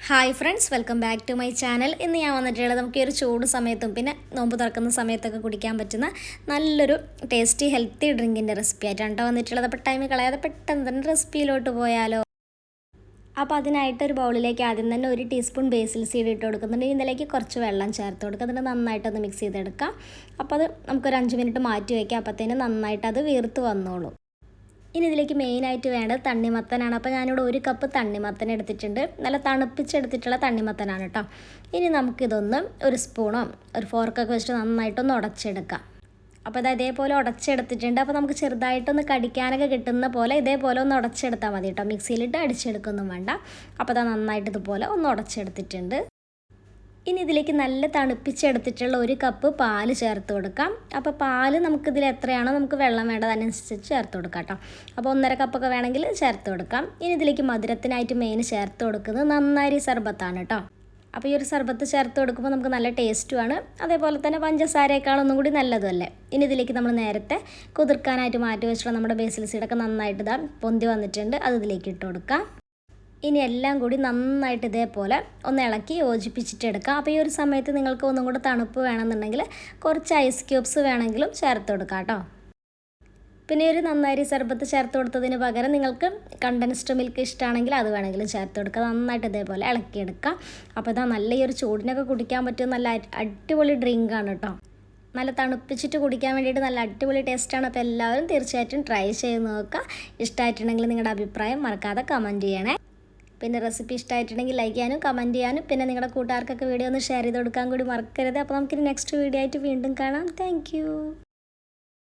Hi friends, welcome back to my channel. ഇന്ന് ഞാൻ വന്നിട്ടുള്ളത് നമുക്ക് ഈ ഒരു ചൂട് സമയത്തും പിന്നെ നോമ്പ് തുറക്കുന്ന സമയത്തൊക്കെ കുടിക്കാൻ പറ്റുന്ന നല്ലൊരു ടേസ്റ്റി ഹെൽത്തി ഡ്രിങ്കിൻ്റെ റെസിപ്പി ആയിട്ടാണ് കേട്ടോ വന്നിട്ടുള്ളത്. അപ്പോൾ ടൈം കളയാതെ പെട്ടെന്ന് തന്നെ റെസിപ്പിയിലോട്ട് പോയാലോ. അപ്പോൾ അതിനായിട്ട് ഒരു ബൗളിലേക്ക് ആദ്യം തന്നെ 1 ടീസ്പൂൺ ബേസിൽ സീഡ് ഇട്ട് കൊടുക്കുന്നുണ്ട്. ഇതിലേക്ക് കുറച്ച് വെള്ളം ചേർത്ത് കൊടുക്കുക. എന്നിട്ട് നന്നായിട്ടൊന്ന് മിക്സ് ചെയ്തെടുക്കാം. അപ്പോൾ അത് നമുക്കൊരു 5 മിനിറ്റ് മാറ്റി വയ്ക്കാം. അപ്പോഴത്തേനും നന്നായിട്ട് അത് വീർത്ത് വന്നോളൂ. ഇനി ഇതിലേക്ക് മെയിനായിട്ട് വേണ്ടത് തണ്ണിമത്തനാണ്. അപ്പോൾ ഞാനിവിടെ 1 കപ്പ് തണ്ണിമത്തൻ എടുത്തിട്ടുണ്ട്. നല്ല തണുപ്പിച്ചെടുത്തിട്ടുള്ള തണ്ണിമത്തനാണ് കേട്ടോ. ഇനി നമുക്കിതൊന്ന് ഒരു സ്പൂണോ ഒരു ഫോർക്കൊക്കെ വെച്ചിട്ട് നന്നായിട്ടൊന്ന് ഉടച്ചെടുക്കാം. അപ്പോൾ അത് ഇതേപോലെ ഉടച്ചെടുത്തിട്ടുണ്ട്. അപ്പോൾ നമുക്ക് ചെറുതായിട്ടൊന്ന് കടിക്കാനൊക്കെ കിട്ടുന്ന പോലെ ഇതേപോലെ ഒന്ന് ഉടച്ചെടുത്താൽ മതി കേട്ടോ. മിക്സിയിലിട്ട് അടിച്ചെടുക്കൊന്നും വേണ്ട. അപ്പോൾ അത് നന്നായിട്ട് ഇതുപോലെ ഒന്ന് ഉടച്ചെടുത്തിട്ടുണ്ട്. ഇനി ഇതിലേക്ക് നല്ല തണുപ്പിച്ചെടുത്തിട്ടുള്ള 1 കപ്പ് പാല് ചേർത്ത് കൊടുക്കാം. അപ്പോൾ പാല് നമുക്കിതിൽ എത്രയാണോ നമുക്ക് വെള്ളം വേണ്ടത് അതിനനുസരിച്ച് ചേർത്ത് കൊടുക്കാം കേട്ടോ. അപ്പോൾ 1.5 കപ്പൊക്കെ വേണമെങ്കിൽ ചേർത്ത് കൊടുക്കാം. ഇനി ഇതിലേക്ക് മധുരത്തിനായിട്ട് മെയിൻ ചേർത്ത് കൊടുക്കുന്നത് നന്നാരി സർബത്താണ് കേട്ടോ. അപ്പോൾ ഈ ഒരു സർബത്ത് ചേർത്ത് കൊടുക്കുമ്പോൾ നമുക്ക് നല്ല ടേസ്റ്റുമാണ്. അതേപോലെ തന്നെ പഞ്ചസാരയേക്കാളൊന്നും കൂടി നല്ലതുമല്ലേ. ഇനി ഇതിലേക്ക് നമ്മൾ നേരത്തെ കുതിർക്കാനായിട്ട് മാറ്റി വെച്ചിട്ടുള്ള നമ്മുടെ ബേസിൽ സീഡൊക്കെ നന്നായിട്ട് ഇതാ പൊന്തി വന്നിട്ടുണ്ട്. അത് ഇതിലേക്ക് ഇട്ട് കൊടുക്കാം. ഇനി എല്ലാം കൂടി നന്നായിട്ട് ഇതേപോലെ ഒന്ന് ഇളക്കി യോജിപ്പിച്ചിട്ടെടുക്കാം. അപ്പോൾ ഈ ഒരു സമയത്ത് നിങ്ങൾക്ക് ഒന്നും കൂടെ തണുപ്പ് വേണമെന്നുണ്ടെങ്കിൽ കുറച്ച് ഐസ് ക്യൂബ്സ് വേണമെങ്കിലും ചേർത്ത് കൊടുക്കാം കേട്ടോ. പിന്നെ ഒരു നന്നായി സർബത്ത് ചേർത്ത് കൊടുത്തതിന് പകരം നിങ്ങൾക്ക് കണ്ടൻസ്ഡ് മിൽക്ക് ഇഷ്ടമാണെങ്കിൽ അത് വേണമെങ്കിലും ചേർത്ത് കൊടുക്കുക. നന്നായിട്ട് ഇതേപോലെ ഇളക്കിയെടുക്കാം. അപ്പോൾ ഇതാ നല്ല ഈ ഒരു ചൂടിനൊക്കെ കുടിക്കാൻ പറ്റും നല്ല അടിപൊളി ഡ്രിങ്കാണ് കേട്ടോ. നല്ല തണുപ്പിച്ചിട്ട് കുടിക്കാൻ വേണ്ടിയിട്ട് നല്ല അടിപൊളി ടേസ്റ്റാണ്. അപ്പോൾ എല്ലാവരും തീർച്ചയായിട്ടും ട്രൈ ചെയ്ത് നോക്കുക. ഇഷ്ടമായിട്ടുണ്ടെങ്കിൽ നിങ്ങളുടെ അഭിപ്രായം മറക്കാതെ കമൻറ്റ് ചെയ്യണേ. പിന്നെ റെസിപ്പി ഇഷ്ടമായിട്ടുണ്ടെങ്കിൽ ലൈക്ക് ചെയ്യാനും കമൻറ്റ് ചെയ്യാനും പിന്നെ നിങ്ങളുടെ കൂട്ടുകാർക്കൊക്കെ വീഡിയോ ഒന്ന് ഷെയർ ചെയ്ത് കൊടുക്കാൻ കൂടി മറക്കരുത്. അപ്പോൾ നമുക്കിനി നെക്സ്റ്റ് വീഡിയോ ആയിട്ട് വീണ്ടും കാണാം. താങ്ക്